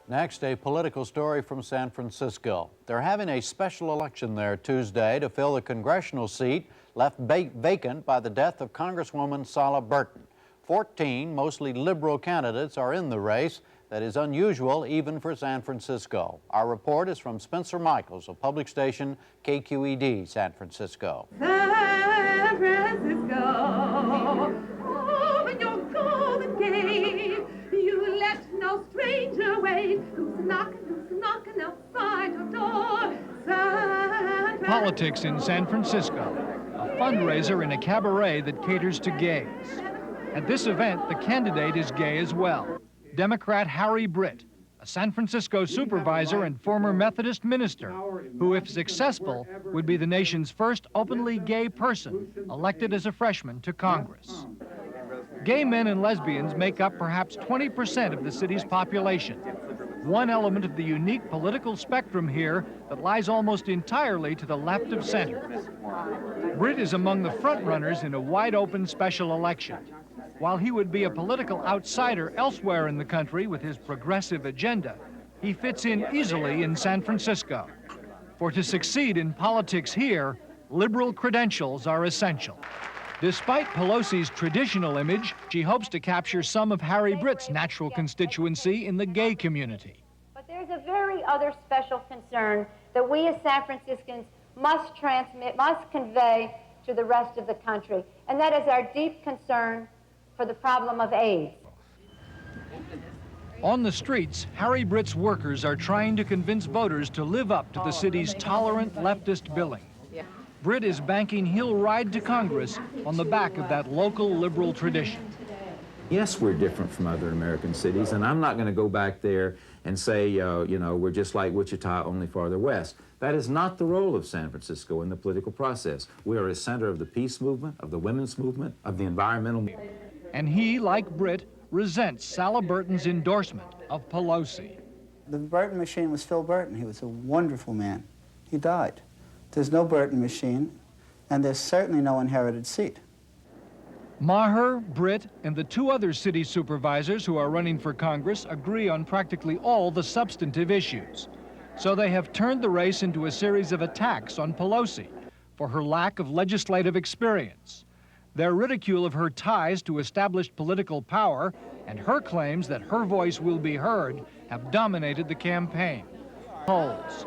Next, a political story from San Francisco. They're having a special election there Tuesday to fill the congressional seat left vacant by the death of Congresswoman Sala Burton. 14 mostly liberal candidates are in the race. That is unusual even for San Francisco. Our report is from Spencer Michaels of public station KQED San Francisco. San Francisco, over your golden gate, you let no stranger wait. Who's knocking outside your door? Politics in San Francisco, a fundraiser in a cabaret that caters to gays. At this event, the candidate is gay as well. Democrat Harry Britt, a San Francisco supervisor and former Methodist minister, who, if successful, would be the nation's first openly gay person elected as a freshman to Congress. Gay men and lesbians make up perhaps 20% of the city's population, one element of the unique political spectrum here that lies almost entirely to the left of center. Britt is among the frontrunners in a wide-open special election. While he would be a political outsider elsewhere in the country with his progressive agenda, he fits in easily in San Francisco. For to succeed in politics here, liberal credentials are essential. Despite Pelosi's traditional image, she hopes to capture some of Harry Britt's natural constituency in the gay community. But there's a very other special concern that we as San Franciscans must convey to the rest of the country, and that is our deep concern for the problem of AIDS. On the streets, Harry Britt's workers are trying to convince voters to live up to the city's tolerant leftist billing. Britt is banking he'll ride to Congress on the back of that local liberal tradition. Yes, we're different from other American cities, and I'm not going to go back there and say, you know, we're just like Wichita, only farther west. That is not the role of San Francisco in the political process. We are a center of the peace movement, of the women's movement, of the environmental movement. And he, like Britt, resents Sala Burton's endorsement of Pelosi. The Burton machine was Phil Burton. He was a wonderful man. He died. There's no Burton machine, and there's certainly no inherited seat. Maher, Britt, and the two other city supervisors who are running for Congress agree on practically all the substantive issues. So they have turned the race into a series of attacks on Pelosi for her lack of legislative experience, their ridicule of her ties to established political power, and her claims that her voice will be heard have dominated the campaign. Polls.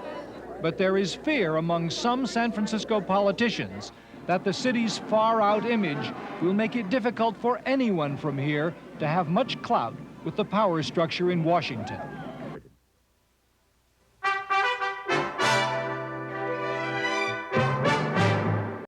But there is fear among some San Francisco politicians that the city's far-out image will make it difficult for anyone from here to have much clout with the power structure in Washington.